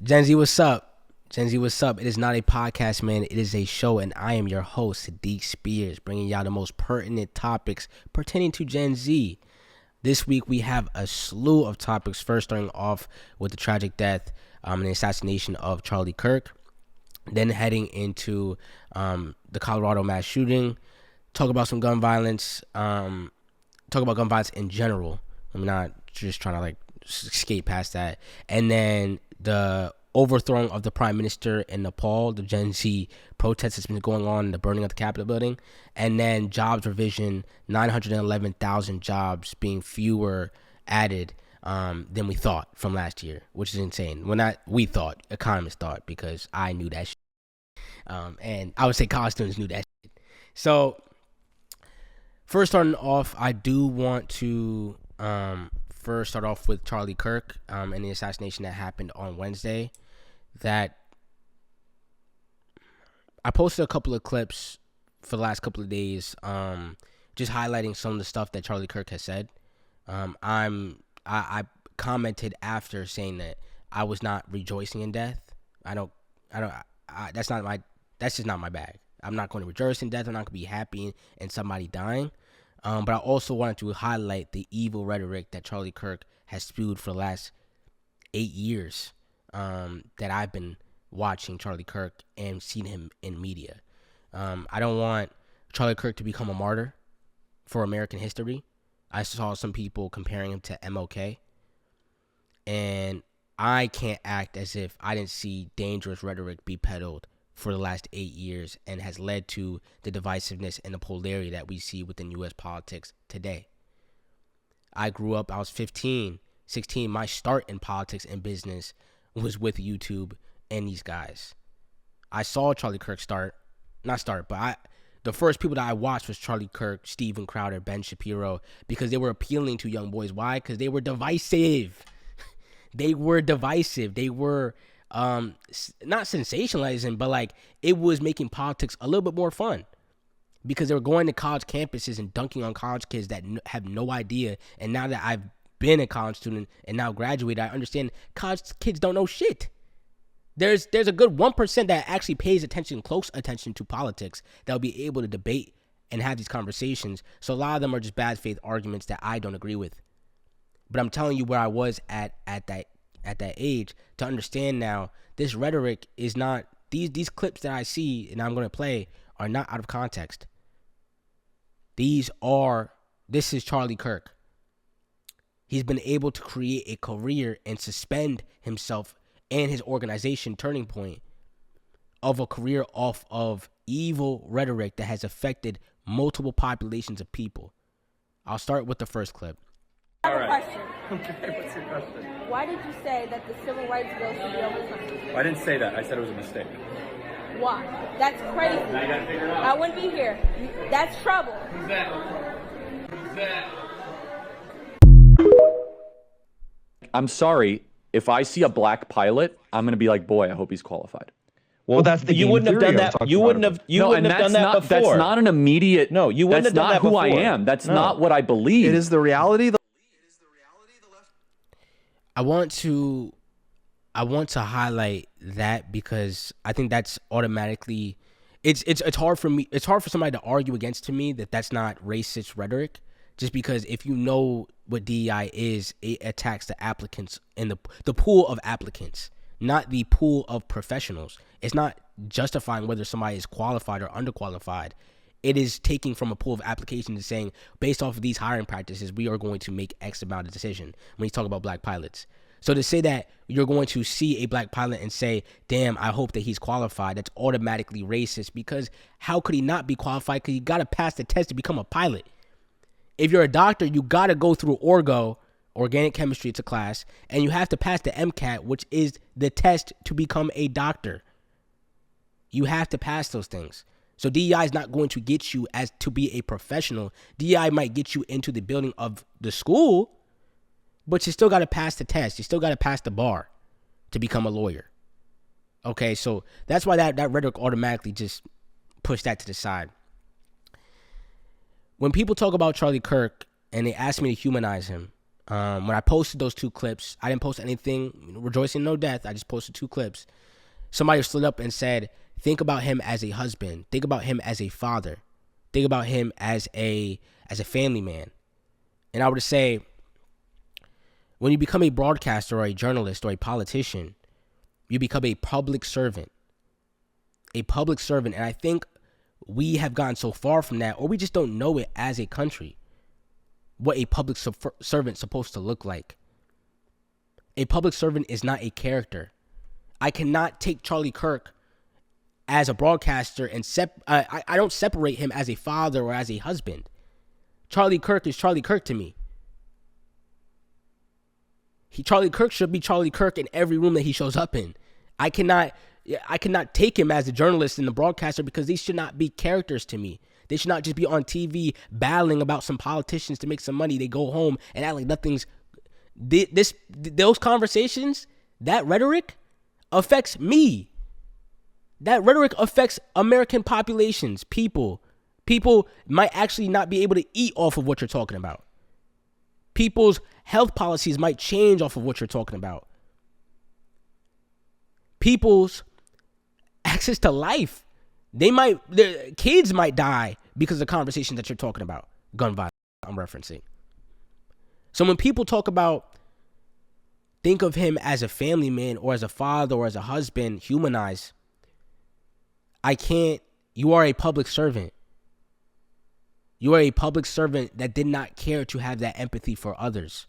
Gen Z, what's up? Gen Z, what's up? It is not a podcast, man. It is a show, and I am your host, Sadiq Spears, bringing y'all the most pertinent topics pertaining to Gen Z. This week, we have a slew of topics, first starting off with the tragic death and the assassination of Charlie Kirk, then heading into the Colorado mass shooting, talk about some gun violence, talk about gun violence in general. I'm not just trying to like skate past that. And then the overthrowing of the prime minister in Nepal, the Gen Z protest that's been going on, the burning of the Capitol building, and then jobs revision, 911,000 jobs being fewer added than we thought from last year, which is insane. Well, not we thought, economists thought, because I knew that shit. And I would say college students knew that shit. So first starting off, I do want to first start off with Charlie Kirk and the assassination that happened on Wednesday. That I posted a couple of clips for the last couple of days, just highlighting some of the stuff that Charlie Kirk has said. I commented after saying that I was not rejoicing in death. That's just not my bag. I'm not going to rejoice in death. I'm not going to be happy in somebody dying. But I also wanted to highlight the evil rhetoric that Charlie Kirk has spewed for the last 8 years that I've been watching Charlie Kirk and seen him in media. I don't want Charlie Kirk to become a martyr for American history. I saw some people comparing him to MLK. And I can't act as if I didn't see dangerous rhetoric be peddled for the last 8 years and has led to the divisiveness and the polarity that we see within U.S. politics today. I grew up, I was 15, 16. My start in politics and business was with YouTube and these guys. I saw Charlie Kirk the first people that I watched was Charlie Kirk, Steven Crowder, Ben Shapiro, because they were appealing to young boys. Why? Because they were divisive. They were not sensationalizing, but like it was making politics a little bit more fun because they were going to college campuses and dunking on college kids that have no idea. And now that I've been a college student and now graduated, I understand college kids don't know shit. There's a good 1% that actually pays close attention to politics that will be able to debate and have these conversations. So a lot of them are just bad faith arguments that I don't agree with. But I'm telling you where I was at that age to understand now this rhetoric is not these clips that I see and I'm going to play are not out of context. This is Charlie Kirk. He's been able to create a career and suspend himself and his organization Turning Point of a career off of evil rhetoric that has affected multiple populations of people. I'll start with the first clip. I have a question. Okay, what's your question? Why did you say that the civil rights bill should be overturned? I didn't say that. I said it was a mistake. Why? That's crazy. Now you gotta figure it out. I wouldn't be here. That's trouble. Who's that? Who's that? I'm sorry. If I see a black pilot, I'm going to be like, boy, I hope he's qualified. Well, that's the you wouldn't have done that. You wouldn't have. You wouldn't have done that before. That's not an immediate. No, you wouldn't have done that before. That's not who I am. That's not what I believe. It is the reality. I want to highlight that because I think that's automatically it's hard for me. It's hard for somebody to argue against to me that that's not racist rhetoric. Just because if you know what DEI is, it attacks the applicants and the pool of applicants, not the pool of professionals. It's not justifying whether somebody is qualified or underqualified. It is taking from a pool of applications and saying, based off of these hiring practices, we are going to make X amount of decision when you talk about black pilots. So to say that you're going to see a black pilot and say, damn, I hope that he's qualified, that's automatically racist because how could he not be qualified? Because you got to pass the test to become a pilot. If you're a doctor, you got to go through organic chemistry, it's a class, and you have to pass the MCAT, which is the test to become a doctor. You have to pass those things. So DEI is not going to get you as to be a professional. DEI might get you into the building of the school, but you still got to pass the test. You still got to pass the bar to become a lawyer. Okay, so that's why that rhetoric automatically just pushed that to the side. When people talk about Charlie Kirk and they ask me to humanize him, When I posted those 2 clips, I didn't post anything rejoicing no death. I just posted 2 clips. Somebody stood up and said, think about him as a husband. Think about him as a father. Think about him as a family man. And I would say, when you become a broadcaster or a journalist or a politician, you become a public servant. A public servant. And I think we have gotten so far from that, or we just don't know it as a country, what a public servant is supposed to look like. A public servant is not a character. I cannot take Charlie Kirk as a broadcaster and I don't separate him as a father or as a husband. Charlie Kirk is Charlie Kirk to me. Charlie Kirk should be Charlie Kirk in every room that he shows up in. I cannot take him as a journalist and the broadcaster because these should not be characters to me. They should not just be on TV battling about some politicians to make some money. They go home and act like nothing's. Those conversations, that rhetoric, affects me. That rhetoric affects American populations, people. People might actually not be able to eat off of what you're talking about. People's health policies might change off of what you're talking about. People's access to life, their kids might die because of the conversation that you're talking about. Gun violence, I'm referencing. So when people talk about, think of him as a family man or as a father or as a husband, humanize, you are a public servant. You are a public servant that did not care to have that empathy for others.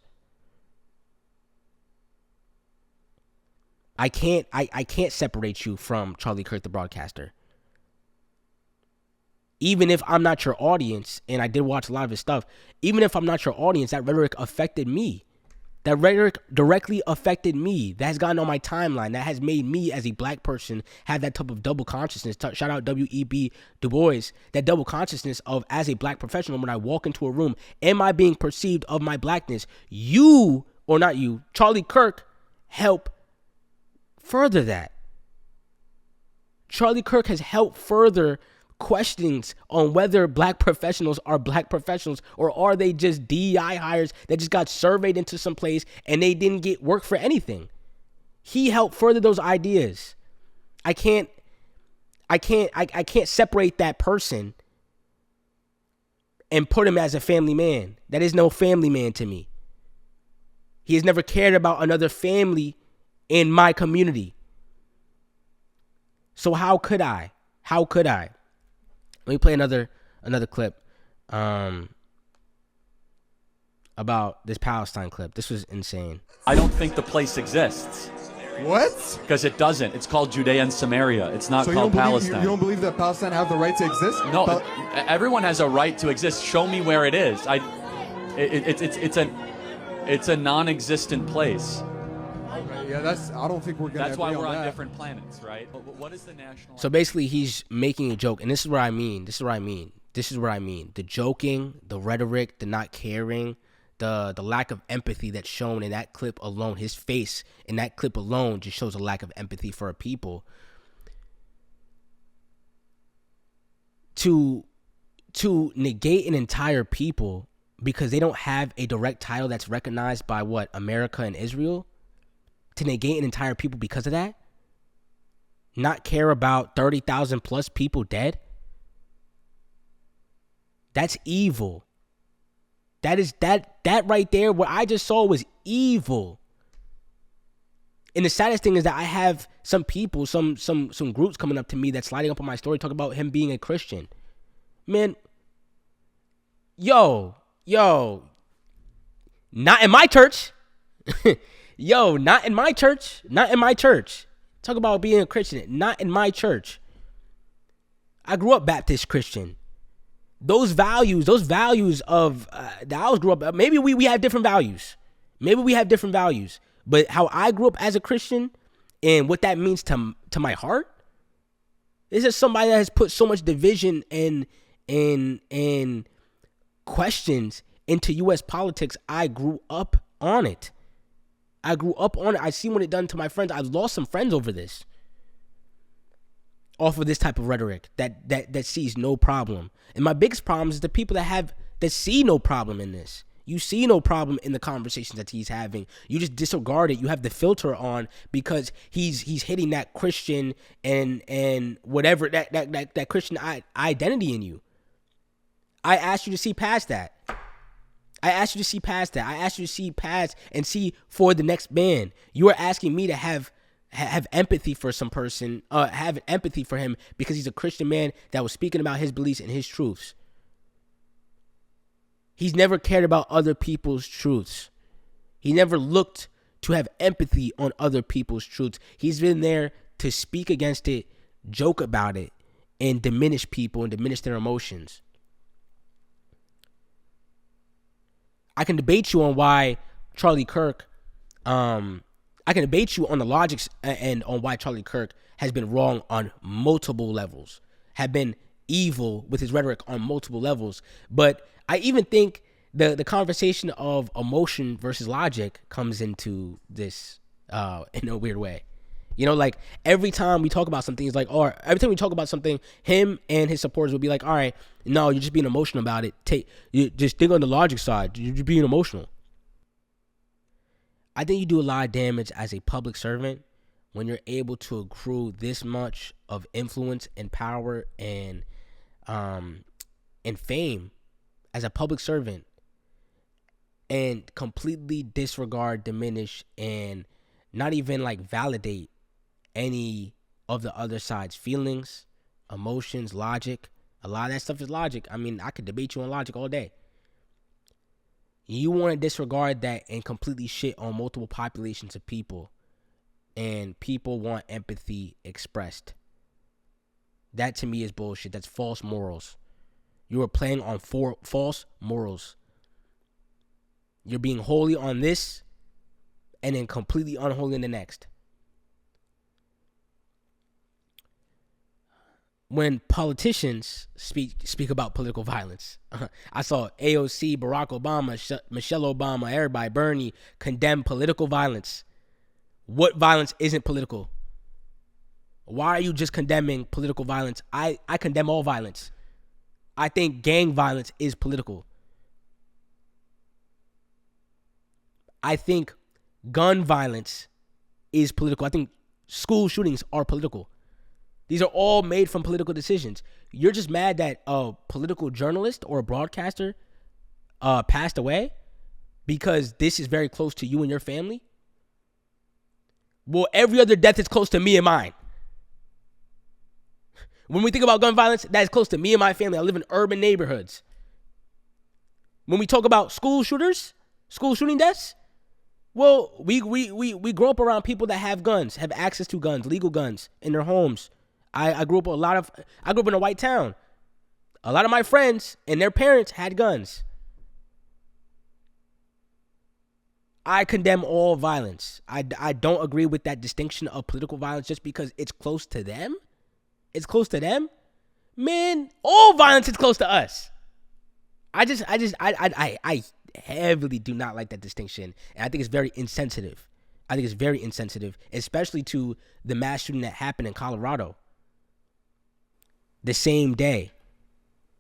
I can't separate you from Charlie Kirk, the broadcaster. Even if I'm not your audience, and I did watch a lot of his stuff, even if I'm not your audience, that rhetoric affected me. That rhetoric directly affected me. That has gotten on my timeline. That has made me, as a black person, have that type of double consciousness. Shout out W.E.B. Du Bois. That double consciousness of, as a black professional, when I walk into a room, am I being perceived of my blackness? You, or not you, Charlie Kirk, help further that. Charlie Kirk has helped further questions on whether black professionals are black professionals or are they just DEI hires that just got surveyed into some place and they didn't get work for anything. He helped further those ideas. I can't separate that person and put him as a family man. That is no family man to me. He has never cared about another family in my community. So how could I? Let me play another clip about this Palestine clip. This was insane. I don't think the place exists. What? Because it doesn't. It's called Judea and Samaria. It's not called Palestine. You don't believe that Palestine have the right to exist? No, everyone has a right to exist. Show me where it is. It's a non-existent place. Yeah, I don't think we're gonna. That's why we're on different planets, right? What is the national? So basically, he's making a joke, and this is what I mean. The joking, the rhetoric, the not caring, the lack of empathy that's shown in that clip alone. His face in that clip alone just shows a lack of empathy for a people. To negate an entire people because they don't have a direct title that's recognized by America and Israel. To negate an entire people because of that? Not care about 30,000 plus people dead? That's evil. That right there, what I just saw was evil. And the saddest thing is that I have some people, some groups coming up to me that's sliding up on my story talking about him being a Christian. Man, yo, not in my church. Yo, not in my church. Talk about being a Christian. Not in my church. I grew up Baptist Christian. Those values of that I grew up, maybe we have different values. But how I grew up as a Christian and what that means to my heart, this is somebody that has put so much division and questions into U.S. politics. I grew up on it. I see what it done to my friends. I've lost some friends over this. Off of this type of rhetoric that sees no problem. And my biggest problem is the people that see no problem in this. You see no problem in the conversations that he's having. You just disregard it. You have the filter on because he's hitting that Christian and whatever that Christian identity in you. I asked you to see past that. I asked you to see past and see for the next man. You are asking me to have empathy for some person, have empathy for him because he's a Christian man that was speaking about his beliefs and his truths. He's never cared about other people's truths. He never looked to have empathy on other people's truths. He's been there to speak against it, joke about it, and diminish people and diminish their emotions. I can debate you on why Charlie Kirk, I can debate you on the logics and on why Charlie Kirk has been wrong on multiple levels, have been evil with his rhetoric on multiple levels. But I even think the conversation of emotion versus logic comes into this in a weird way. You know, like every time we talk about something, it's like, or every time we talk about something, him and his supporters will be like, all right, no, you're just being emotional about it. You just think on the logic side. You're just being emotional. I think you do a lot of damage as a public servant when you're able to accrue this much of influence and power and fame as a public servant and completely disregard, diminish, and not even like validate any of the other side's feelings, emotions, logic. A lot of that stuff is logic. I mean, I could debate you on logic all day. You want to disregard that and completely shit on multiple populations of people, and people want empathy expressed. That to me is bullshit. That's false morals. You are playing on false morals. You're being holy on this and then completely unholy in the next. When politicians speak about political violence, I saw AOC, Barack Obama, Michelle Obama, everybody, Bernie, condemn political violence. What violence isn't political? Why are you just condemning political violence? I condemn all violence. I think gang violence is political. I think gun violence is political. I think school shootings are political. These are all made from political decisions. You're just mad that a political journalist or a broadcaster passed away because this is very close to you and your family? Well, every other death is close to me and mine. When we think about gun violence, that is close to me and my family. I live in urban neighborhoods. When we talk about school shooting deaths, well, we grow up around people that have guns, have access to guns, legal guns in their homes. I grew up in a white town. A lot of my friends and their parents had guns. I condemn all violence. I don't agree with that distinction of political violence just because it's close to them. It's close to them. Man, all violence is close to us. I heavily do not like that distinction. And I think it's very insensitive. Especially to the mass shooting that happened in Colorado. The same day.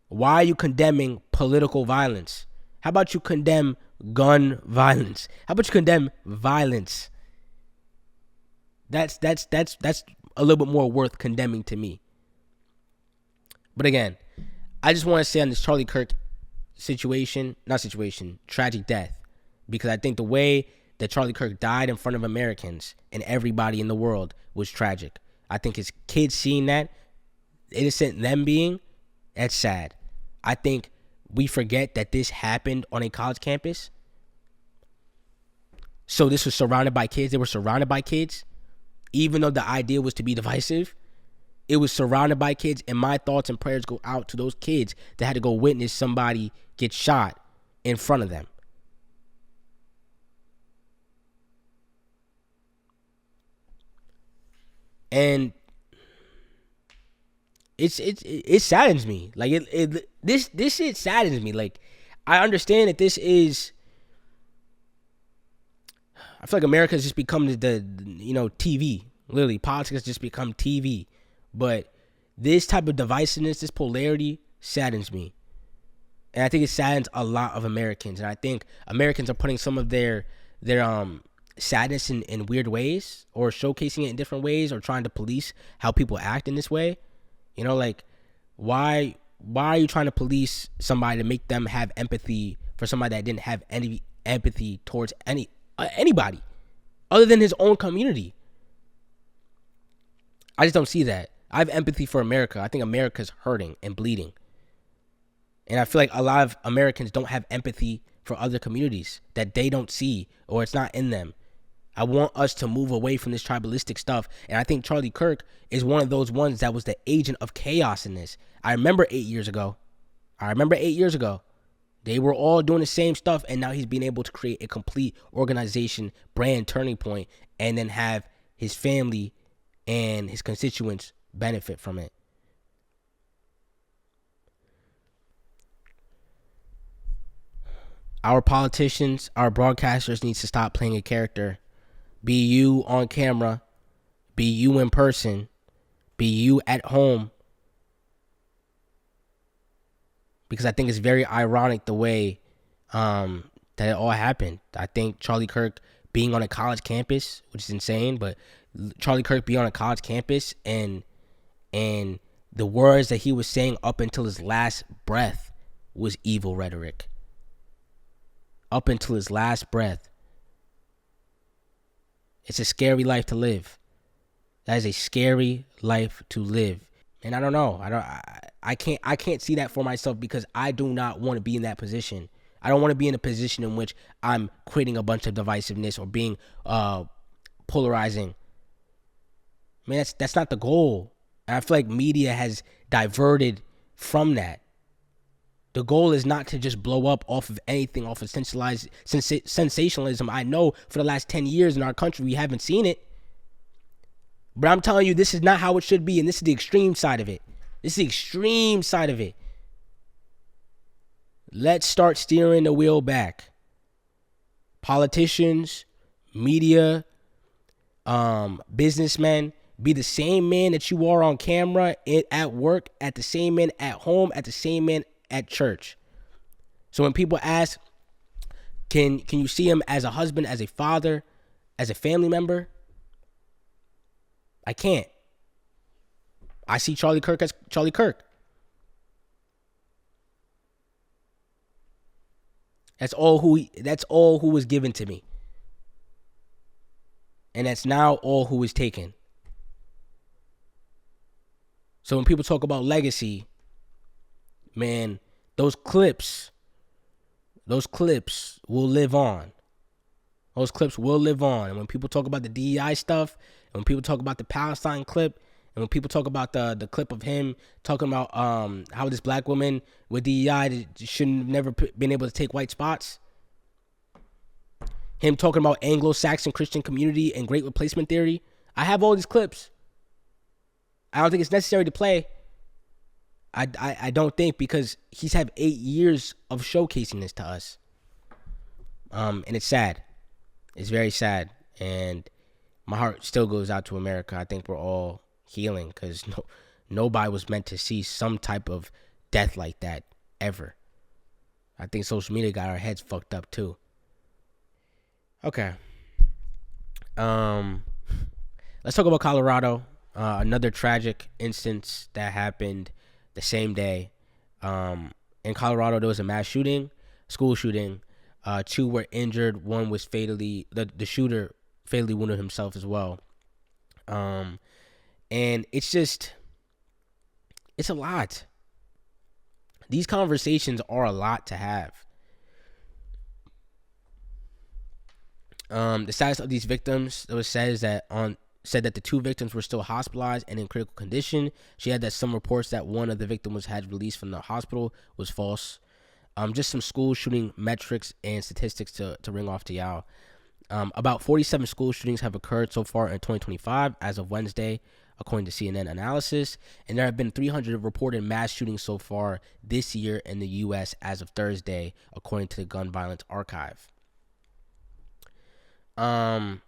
Why are you condemning political violence? How about you condemn gun violence? How about you condemn violence? That's a little bit more worth condemning to me. But again, I just want to say on this Charlie Kirk tragic death, because I think the way that Charlie Kirk died in front of Americans and everybody in the world was tragic. I think his kids seeing that, innocent them being, that's sad. I think we forget that this happened on a college campus. So this was surrounded by kids. They were surrounded by kids. Even though the idea was to be divisive, it was surrounded by kids. And my thoughts and prayers go out to those kids that had to go witness somebody get shot in front of them. And it saddens me. Like this shit saddens me. Like, I understand that this is, I feel like America's just become the TV. Literally, politics has just become TV. But this type of divisiveness, this polarity saddens me. And I think it saddens a lot of Americans. And I think Americans are putting some of their sadness in weird ways, or showcasing it in different ways, or trying to police how people act in this way. You know, like, why are you trying to police somebody to make them have empathy for somebody that didn't have any empathy towards anybody other than his own community? I just don't see that. I have empathy for America. I think America's hurting and bleeding. And I feel like a lot of Americans don't have empathy for other communities that they don't see, or it's not in them. I want us to move away from this tribalistic stuff. And I think Charlie Kirk is one of those ones that was the agent of chaos in this. I remember 8 years ago. They were all doing the same stuff, and now he's being able to create a complete organization, brand turning point, and then have his family and his constituents benefit from it. Our politicians, our broadcasters needs to stop playing a character. Be you on camera. Be you in person. Be you at home. Because I think it's very ironic the way that it all happened. I think Charlie Kirk being on a college campus, which is insane, but Charlie Kirk being on a college campus and the words that he was saying up until his last breath was evil rhetoric. Up until his last breath. It's a scary life to live. That is a scary life to live. And I don't know. I can't see that for myself, because I do not want to be in that position. I don't want to be in a position in which I'm creating a bunch of divisiveness or being polarizing. Man, that's not the goal. And I feel like media has diverted from that. The goal is not to just blow up off of anything, off of sensationalism. I know for the last 10 years in our country, we haven't seen it. But I'm telling you, this is not how it should be. And this is the extreme side of it. Let's start steering the wheel back. Politicians, media, businessmen, be the same man that you are on camera, at work, at the same man at home, at the same man at church. So when people ask, can you see him as a husband, as a father, as a family member? I can't. I see Charlie Kirk as Charlie Kirk. That's all who was given to me. And that's now all who is taken. So when people talk about legacy, man, those clips will live on. Those clips will live on. And when people talk about the DEI stuff, and when people talk about the Palestine clip, and when people talk about the clip of him talking about how this black woman with DEI shouldn't have never been able to take white spots, him talking about Anglo-Saxon Christian community and great replacement theory, I have all these clips. I don't think it's necessary to play. I don't think, because he's had 8 years of showcasing this to us. And it's sad. It's very sad. And my heart still goes out to America. I think we're all healing, because nobody was meant to see some type of death like that ever. I think social media got our heads fucked up too. Okay. Let's talk about Colorado. Another tragic instance that happened the same day. In Colorado, there was a mass shooting, school shooting. 2 were injured. One was the shooter fatally wounded himself as well. And it's a lot. These conversations are a lot to have. The status of these victims, it was said that the 2 victims were still hospitalized and in critical condition. She had that some reports that one of the victims had released from the hospital was false. Just some school shooting metrics and statistics to ring off to y'all. About 47 school shootings have occurred so far in 2025 as of Wednesday, according to CNN analysis. And there have been 300 reported mass shootings so far this year in the U.S. as of Thursday, according to the Gun Violence Archive. I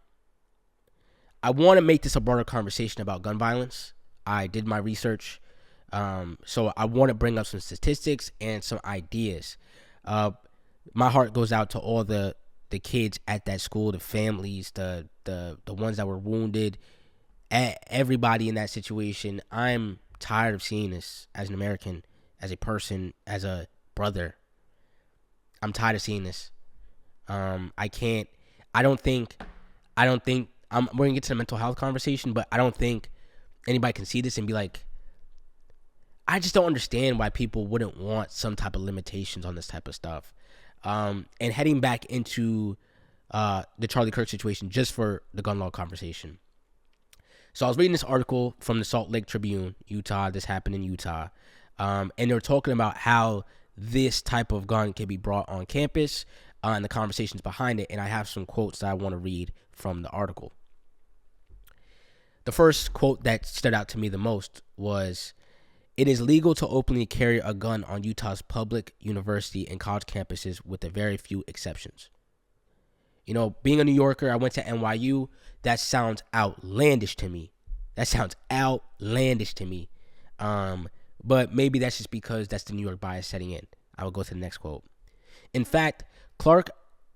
want to make this a broader conversation about gun violence. I did my research. So I want to bring up some statistics and some ideas. My heart goes out to all the kids at that school, the families, the ones that were wounded, everybody in that situation. I'm tired of seeing this as an American, as a person, as a brother. I'm tired of seeing this. We're gonna get to the mental health conversation, but I don't think anybody can see this and be like, I just don't understand why people wouldn't want some type of limitations on this type of stuff. And heading back into the Charlie Kirk situation, just for the gun law conversation. So I was reading this article from the Salt Lake Tribune, Utah. This happened in Utah. And they were talking about how this type of gun can be brought on campus and the conversations behind it. And I have some quotes that I want to read from the article. The first quote that stood out to me the most was, "It is legal to openly carry a gun on Utah's public university and college campuses with a very few exceptions." You know, being a New Yorker, I went to NYU. That sounds outlandish to me. But maybe that's just because that's the New York bias setting in. I will go to the next quote. In fact, Kirk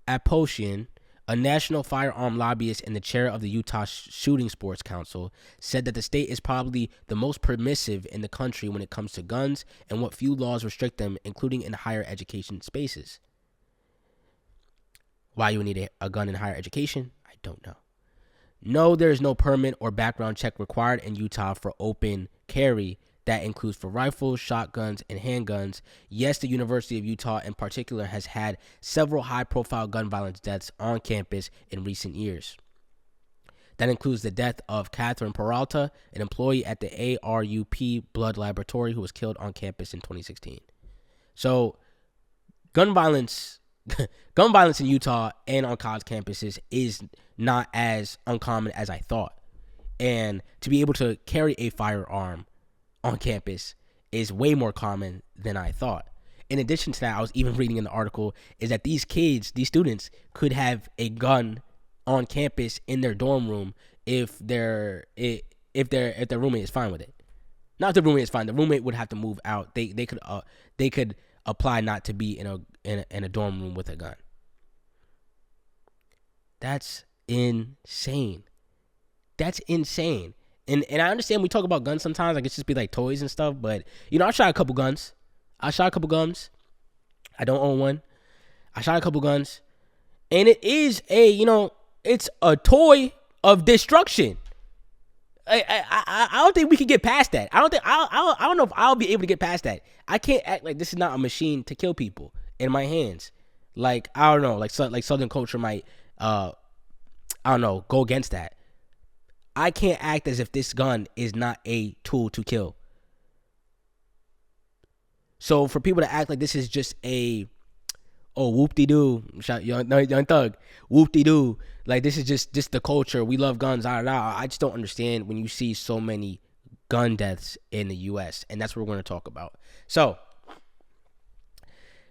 Assassination, a national firearm lobbyist and the chair of the Utah Shooting Sports Council, said that the state is probably the most permissive in the country when it comes to guns and what few laws restrict them, including in higher education spaces. Why you need a gun in higher education? I don't know. No, there is no permit or background check required in Utah for open carry. That includes for rifles, shotguns, and handguns. Yes, the University of Utah in particular has had several high-profile gun violence deaths on campus in recent years. That includes the death of Catherine Peralta, an employee at the ARUP Blood Laboratory who was killed on campus in 2016. So, gun violence in Utah and on college campuses is not as uncommon as I thought. And to be able to carry a firearm on campus is way more common than I thought. In addition to that, I was even reading in the article is that these students could have a gun on campus in their dorm room if their roommate is fine with it. Not if the roommate is fine. The roommate would have to move out. They could apply not to be in a dorm room with a gun. That's insane. And I understand we talk about guns sometimes, like it's just be like toys and stuff, but you know, I shot a couple guns. I don't own one. I shot a couple guns. And it is it's a toy of destruction. I don't think we can get past that. I don't know if I'll be able to get past that. I can't act like this is not a machine to kill people in my hands. Like, I don't know, like Southern culture might go against that. I can't act as if this gun is not a tool to kill. So for people to act like this is just whoop-de-doo, young thug, whoop-de-doo, like this is just the culture, we love guns, I just don't understand when you see so many gun deaths in the U.S., and that's what we're going to talk about. So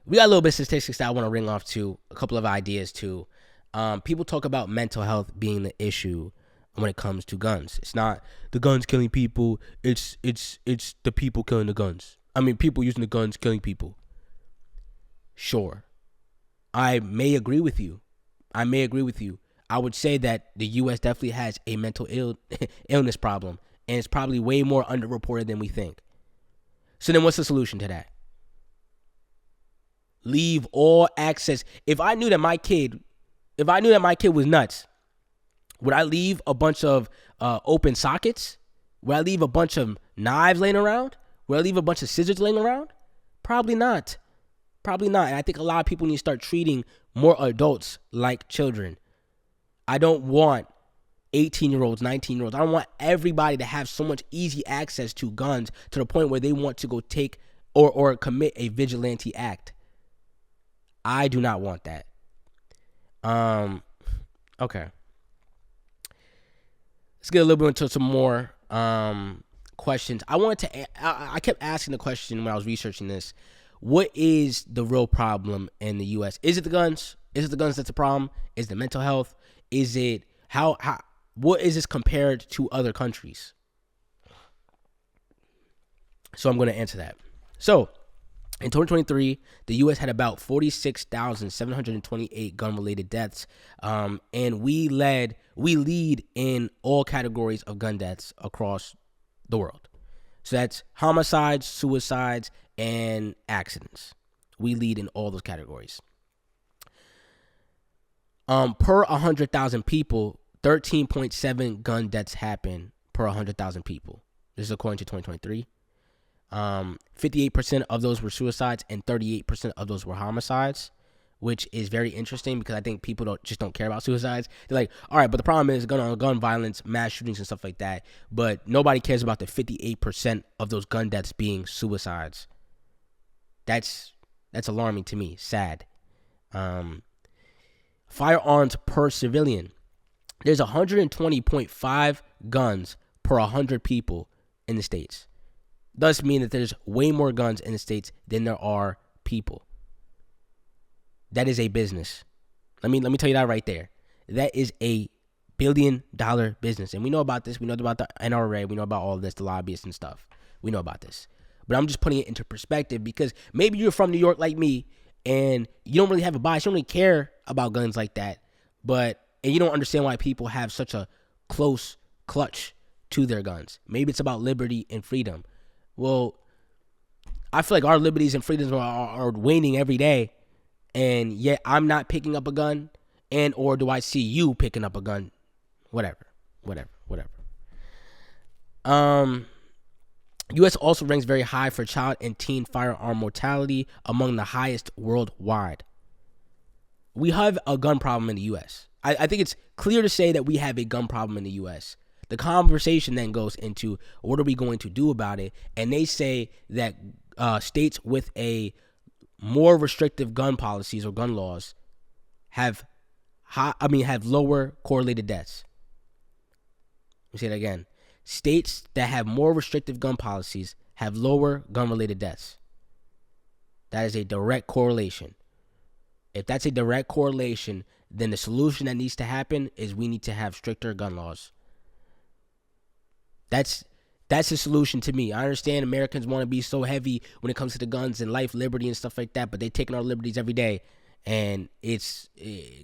we got a little bit of statistics that I want to ring off to, a couple of ideas too. People talk about mental health being the issue when it comes to guns. It's not the guns killing people, it's the people killing the guns. I mean, people using the guns killing people. Sure. I may agree with you. I would say that the U.S. definitely has a mental illness problem, and it's probably way more underreported than we think. So then what's the solution to that? Leave all access. If I knew that my kid was nuts, would I leave a bunch of open sockets? Would I leave a bunch of knives laying around? Would I leave a bunch of scissors laying around? Probably not. And I think a lot of people need to start treating more adults like children. I don't want 18-year-olds, 19-year-olds. I don't want everybody to have so much easy access to guns to the point where they want to go take or commit a vigilante act. I do not want that. Okay. Let's get a little bit into some more questions. I kept asking the question when I was researching this. What is the real problem in the U.S.? Is it the guns? Is it the guns that's the problem? Is it the mental health? Is it what is this compared to other countries? So I'm going to answer that. So In 2023, the U.S. had about 46,728 gun-related deaths, and we lead in all categories of gun deaths across the world. So that's homicides, suicides, and accidents. We lead in all those categories. Per 100,000 people, 13.7 gun deaths happen per 100,000 people. This is according to 2023. 58% of those were suicides and 38% of those were homicides, which is very interesting because I think people don't care about suicides. They're like, all right, but the problem is gun violence, mass shootings and stuff like that. But nobody cares about the 58% of those gun deaths being suicides. That's alarming to me. Sad. Firearms per civilian. There's 120.5 guns per 100 people in the States. Thus mean that there's way more guns in the States than there are people. That is a business. Let me tell you that right there. That is a $1 billion business. And we know about this. We know about the NRA. We know about all of this, the lobbyists and stuff. We know about this. But I'm just putting it into perspective because maybe you're from New York like me and you don't really have a bias. You don't really care about guns like that. And you don't understand why people have such a close clutch to their guns. Maybe it's about liberty and freedom. Well, I feel like our liberties and freedoms are waning every day, and yet I'm not picking up a gun, and or do I see you picking up a gun? Whatever. U.S. also ranks very high for child and teen firearm mortality, among the highest worldwide. We have a gun problem in the U.S. I think it's clear to say that we have a gun problem in the U.S. The conversation then goes into what are we going to do about it, and they say that states with a more restrictive gun policies or gun laws have lower correlated deaths. Let me say that again. States that have more restrictive gun policies have lower gun-related deaths. That is a direct correlation. If that's a direct correlation, then the solution that needs to happen is we need to have stricter gun laws. That's the solution to me. I understand Americans want to be so heavy when it comes to the guns and life, liberty, and stuff like that, but they're taking our liberties every day, and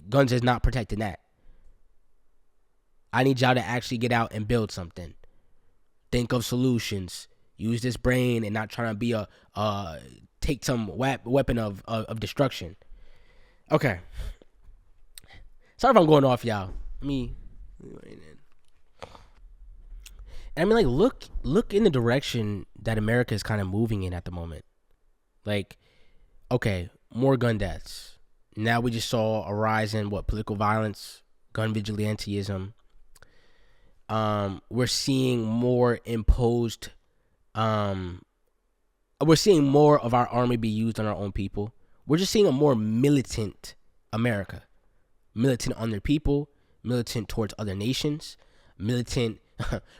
guns is not protecting that. I need y'all to actually get out and build something. Think of solutions. Use this brain and not trying to be take some weapon of destruction. Okay. Sorry if I'm going off, y'all. Look in the direction that America is kind of moving in at the moment. Like, okay, more gun deaths. Now we just saw a rise in political violence, gun vigilantism. We're seeing more imposed. We're seeing more of our army be used on our own people. We're just seeing a more militant America, militant on their people, militant towards other nations, militant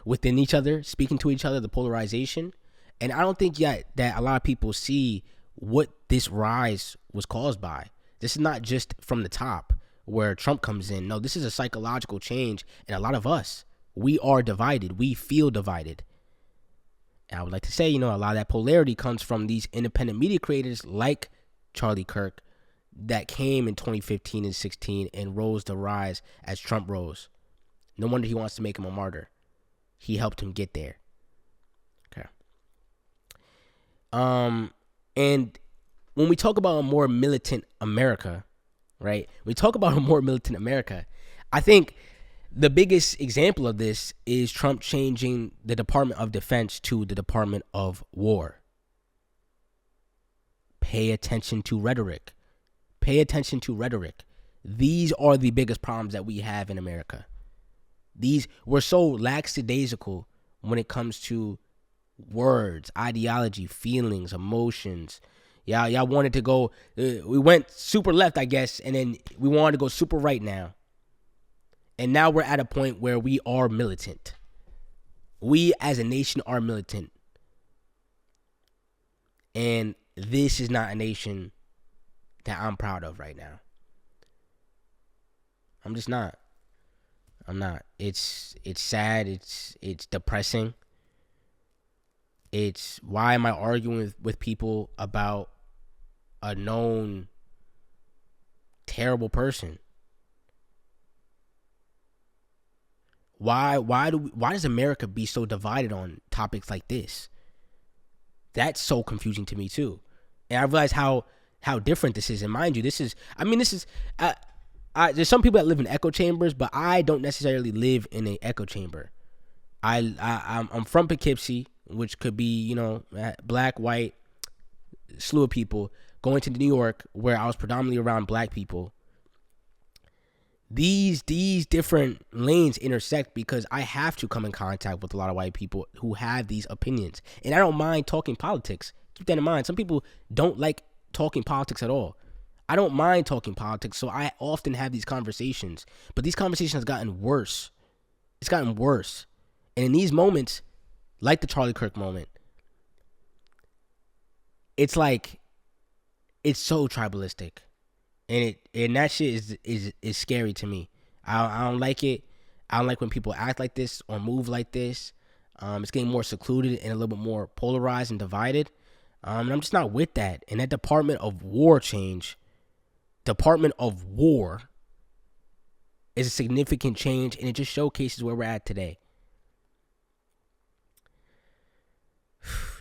within each other, speaking to each other, the polarization. And I don't think yet that a lot of people see what this rise was caused by. This is not just from the top where Trump comes in. No, this is a psychological change. And a lot of us, we are divided. We feel divided. And I would like to say, a lot of that polarity comes from these independent media creators like Charlie Kirk that came in 2015 and 16 and rose to rise as Trump rose. No wonder he wants to make him a martyr. He helped him get there. Okay. And when we talk about a more militant America, right? I think the biggest example of this is Trump changing the Department of Defense to the Department of War. Pay attention to rhetoric. These are the biggest problems that we have in America. We're so lackadaisical when it comes to words, ideology, feelings, emotions. Y'all wanted to go, we went super left, I guess, and then we wanted to go super right now. And now we're at a point where we are militant. We as a nation are militant. And this is not a nation that I'm proud of right now. I'm just not. I'm not. It's sad. It's depressing. It's why am I arguing with people about a known terrible person. Why does America be so divided on topics like this? That's so confusing to me too. And I realize how different this is. And mind you, there's some people that live in echo chambers, but I don't necessarily live in an echo chamber. I'm from Poughkeepsie, which could be, black, white, slew of people, going to New York, where I was predominantly around black people. These different lanes intersect because I have to come in contact with a lot of white people who have these opinions. And I don't mind talking politics. Keep that in mind. Some people don't like talking politics at all. I don't mind talking politics, so I often have these conversations. But these conversations have gotten worse. It's gotten worse. And in these moments, like the Charlie Kirk moment, it's like, it's so tribalistic. And that shit is scary to me. I don't like it. I don't like when people act like this or move like this. It's getting more secluded and a little bit more polarized and divided. And I'm just not with that. And that Department of War is a significant change, and it just showcases where we're at today.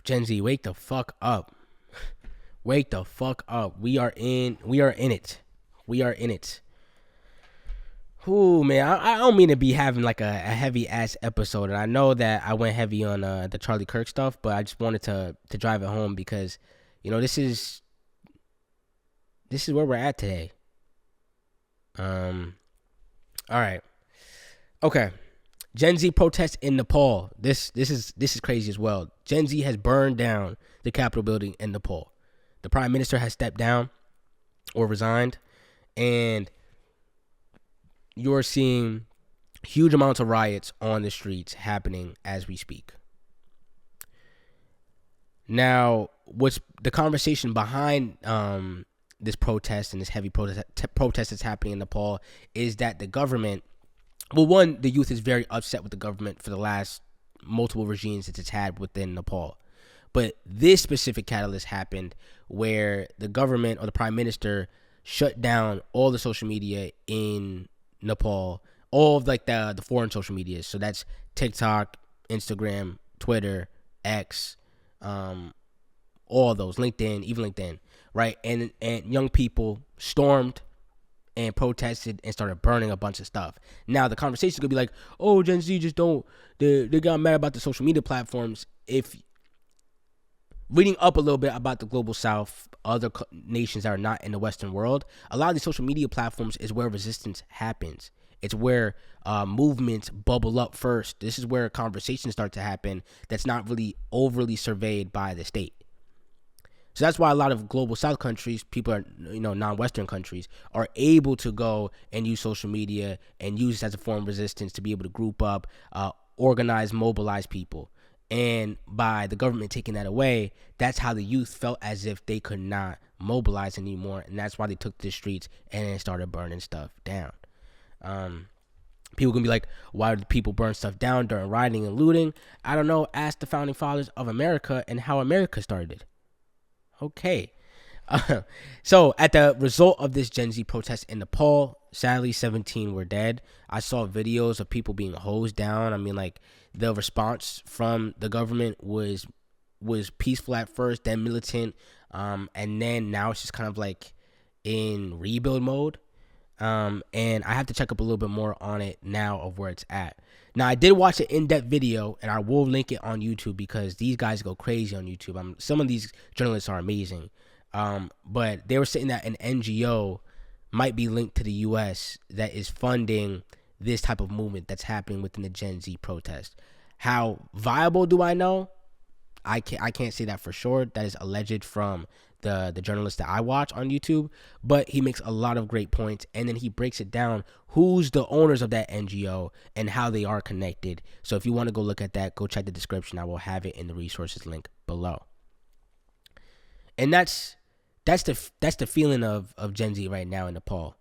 Gen Z, wake the fuck up. Wake the fuck up. We are in it. We are in it. Ooh, man, I don't mean to be having like a heavy ass episode, and I know that I went heavy on the Charlie Kirk stuff, but I just wanted to drive it home because, this is where we're at today. All right, okay. Gen Z protests in Nepal. This is crazy as well. Gen Z has burned down the Capitol building in Nepal. The Prime Minister has stepped down or resigned, and you're seeing huge amounts of riots on the streets happening as we speak. Now, what's the conversation behind this protest and this heavy protest that's happening in Nepal is that the government, the youth is very upset with the government for the last multiple regimes that it's had within Nepal. But this specific catalyst happened where the government or the prime minister shut down all the social media in Nepal, all of like the foreign social medias. So that's TikTok, Instagram, Twitter, X, all of those, LinkedIn, even LinkedIn, right? And young people stormed and protested and started burning a bunch of stuff. Now the conversation could be like, oh, Gen Z just they got mad about the social media platforms. If reading up a little bit about the global south, other nations that are not in the Western world, a lot of these social media platforms is where resistance happens. It's where movements bubble up first. This is where conversations start to happen that's not really overly surveyed by the state. So that's why a lot of global south countries, people are, non-Western countries, are able to go and use social media and use it as a form of resistance to be able to group up, organize, mobilize people. And by the government taking that away, that's how the youth felt as if they could not mobilize anymore. And that's why they took to the streets and then started burning stuff down. People can be like, why did people burn stuff down during rioting and looting? I don't know. Ask the founding fathers of America and how America started. Okay. So at the result of this Gen Z protest in Nepal, sadly 17 were dead. I saw videos of people being hosed down. I mean, like, the response from the government was peaceful at first, then militant, and then now it's just kind of like in rebuild mode. And I have to check up a little bit more on it now of where it's at. Now, I did watch an in-depth video, and I will link it on YouTube because these guys go crazy on YouTube. Some of these journalists are amazing. But they were saying that an NGO might be linked to the U.S. that is funding this type of movement that's happening within the Gen Z protest. How viable do I know? I can't say that for sure. That is alleged from the journalist that I watch on YouTube, but he makes a lot of great points, and then he breaks it down who's the owners of that NGO and how they are connected. So if you want to go look at that, go check the description. I will have it in the resources link below. And that's the feeling of Gen Z right now in Nepal.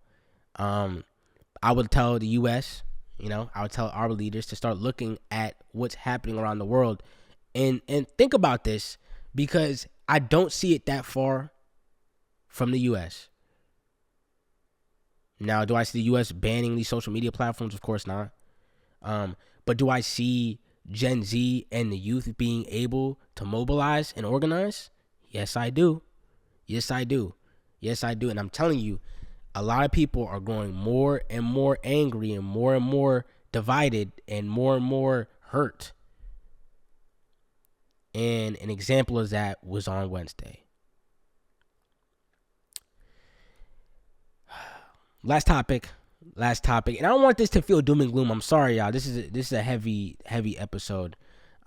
I would tell the U.S., I would tell our leaders to start looking at what's happening around the world and think about this, because I don't see it that far from the U.S. Now, do I see the U.S. banning these social media platforms? Of course not. But do I see Gen Z and the youth being able to mobilize and organize? Yes, I do. Yes, I do. Yes, I do. And I'm telling you, a lot of people are growing more and more angry and more divided and more hurt. And an example of that was on Wednesday. Last topic. And I don't want this to feel doom and gloom. I'm sorry, y'all. This is a heavy episode.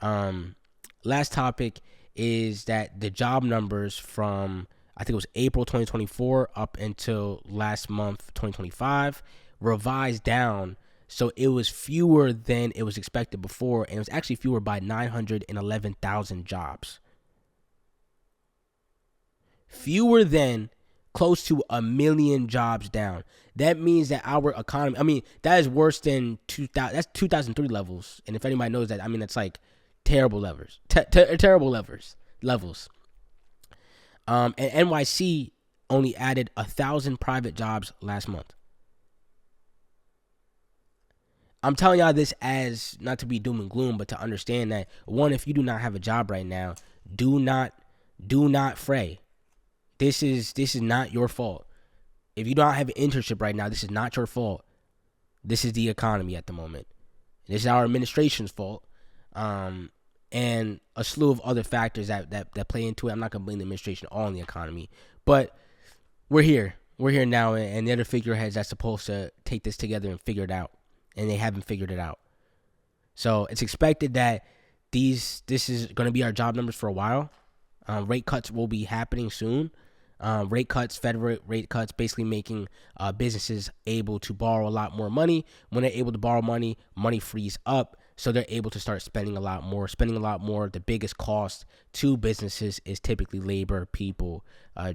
Last topic is that the job numbers from, I think it was April 2024 up until last month 2025 revised down. So it was fewer than it was expected before, and it was actually fewer by 911,000 jobs. Fewer than close to 1 million jobs down. That means that our economy, I mean, that is worse than 2000. That's 2003 levels. And if anybody knows that, I mean, that's like terrible levels. Terrible levels. And NYC only added 1,000 private jobs last month. I'm telling y'all this as not to be doom and gloom, but to understand that, one, if you do not have a job right now, do not fray. This is not your fault. If you don't have an internship right now, this is not your fault. This is the economy at the moment. This is our administration's fault. And a slew of other factors that play into it. I'm not going to blame the administration all on the economy. But we're here. We're here now, and the other figureheads that's supposed to take this together and figure it out. And they haven't figured it out. So it's expected that this is going to be our job numbers for a while. Rate cuts will be happening soon. Federal rate cuts, basically making businesses able to borrow a lot more money. When they're able to borrow money, money frees up, so they're able to start spending a lot more. The biggest cost to businesses is typically labor, people,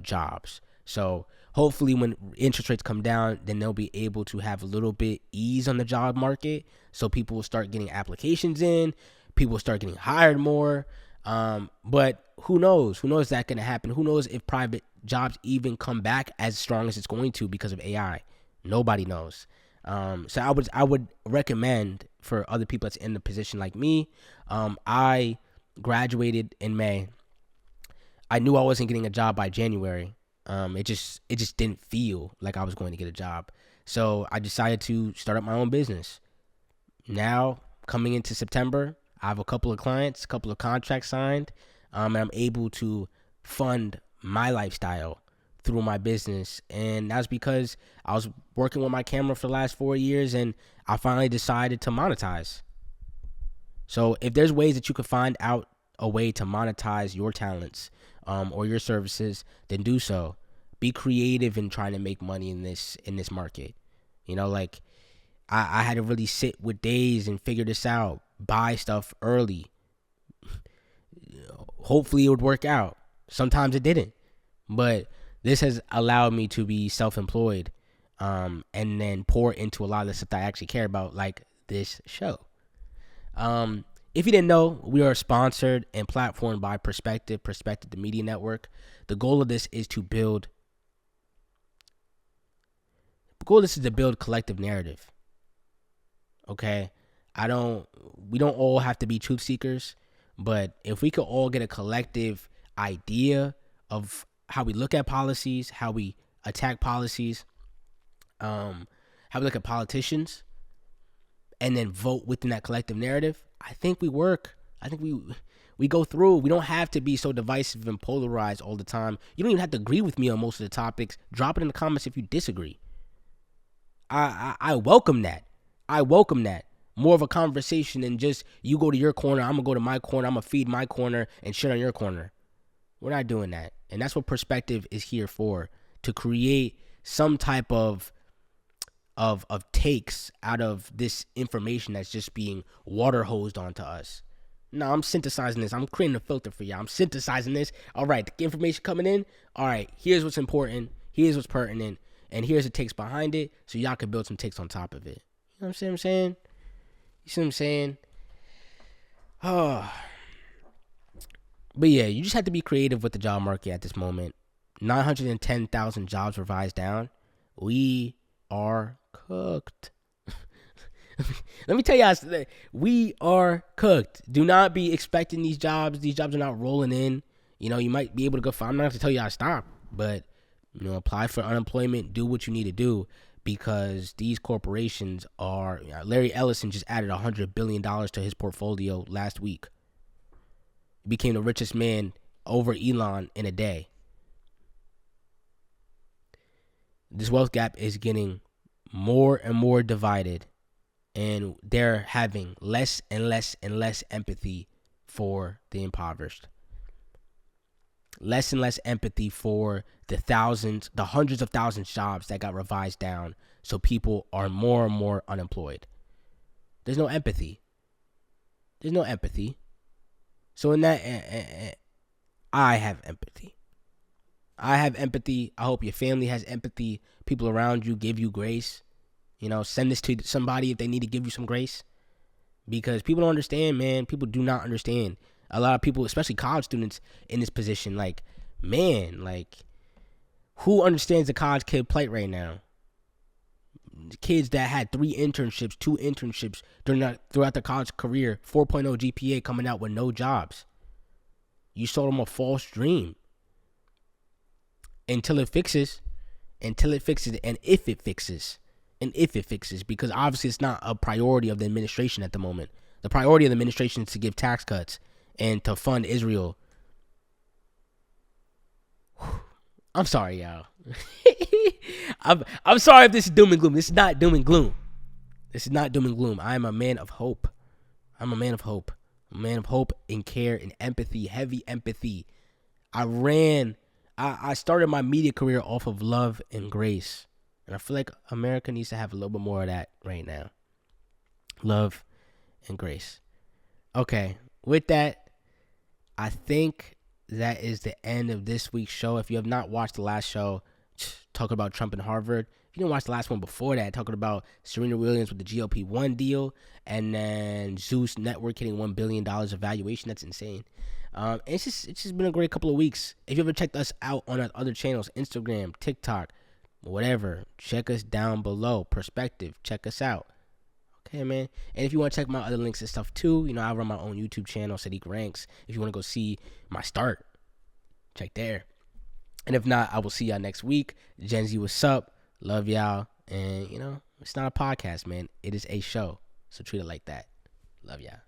jobs. So hopefully when interest rates come down, then they'll be able to have a little bit ease on the job market. So people will start getting applications in. People will start getting hired more. But who knows? Who knows if that's going to happen? Who knows if private jobs even come back as strong as it's going to because of AI? Nobody knows. So I would recommend for other people that's in the position like me. I graduated in May. I knew I wasn't getting a job by January. It just didn't feel like I was going to get a job. So I decided to start up my own business. Now, coming into September, I have a couple of clients, a couple of contracts signed, and I'm able to fund my lifestyle through my business. And that's because I was working with my camera for the last 4 years, and I finally decided to monetize. So if there's ways that you could find out a way to monetize your talents or your services, then do so. Be creative in trying to make money in this market. You know, like I had to really sit with days and figure this out. Buy stuff early. Hopefully it would work out. Sometimes it didn't, but this has allowed me to be self-employed and then pour into a lot of the stuff that I actually care about, like this show. If you didn't know, we are sponsored and platformed by Perspective, the media network. The goal of this is to build collective narrative. Okay? We don't all have to be truth seekers, but if we could all get a collective idea of how we look at policies, how we attack policies, how we look at politicians, and then vote within that collective narrative, I think we work. I think we go through. We don't have to be so divisive and polarized all the time. You don't even have to agree with me on most of the topics. Drop it in the comments if you disagree. I welcome that. I welcome that. More of a conversation than just you go to your corner, I'm going to go to my corner, I'm going to feed my corner and shit on your corner. We're not doing that. And that's what Perspective is here for, to create some type of takes out of this information that's just being water hosed onto us. No, I'm synthesizing this. I'm creating a filter for you. I'm synthesizing this. All right, the information coming in. All right, here's what's important. Here's what's pertinent. And here's the takes behind it, so y'all can build some takes on top of it. You know what I'm saying? You see what I'm saying? Oh. But yeah, you just have to be creative with the job market at this moment. 910,000 jobs revised down. We are cooked. Let me tell y'all, we are cooked. Do not be expecting these jobs. These jobs are not rolling in. You know, you might be able to go find. I'm not going to tell y'all to stop, but apply for unemployment. Do what you need to do, because these corporations are. Larry Ellison just added $100 billion to his portfolio last week. He became the richest man over Elon in a day. This wealth gap is getting more and more divided, and they're having less and less and less empathy for the impoverished. Less and less empathy for the hundreds of thousands of jobs that got revised down, so people are more and more unemployed. There's no empathy. There's no empathy. So in that, I have empathy. I have empathy. I hope your family has empathy. People around you give you grace. Send this to somebody if they need to give you some grace. Because people don't understand, man. People do not understand. A lot of people, especially college students in this position, who understands the college kid plight right now? Kids that had 2 internships throughout their college career, 4.0 GPA, coming out with no jobs. You sold them a false dream. Until it fixes, and if it fixes, because obviously it's not a priority of the administration at the moment. The priority of the administration is to give tax cuts and to fund Israel. I'm sorry, y'all. I'm sorry if this is doom and gloom. This is not doom and gloom. I am a man of hope. I'm a man of hope. A man of hope and care and empathy, heavy empathy. I started my media career off of love and grace. And I feel like America needs to have a little bit more of that right now. Love and grace. Okay, with that, I think that is the end of this week's show. If you have not watched the last show, talking about Trump and Harvard, if you didn't watch the last one before that, talking about Serena Williams with the GOP1 deal, and then Zeus Network hitting $1 billion of valuation, that's insane. It's just been a great couple of weeks. If you ever checked us out on our other channels, Instagram, TikTok, whatever, check us down below. Perspective, check us out. Okay, man. And if you want to check my other links and stuff too, I run my own YouTube channel, Sadiq Ranks. If you want to go see my start, check there. And if not, I will see y'all next week. Gen Z, what's up? Love y'all. And, it's not a podcast, man. It is a show. So treat it like that. Love y'all.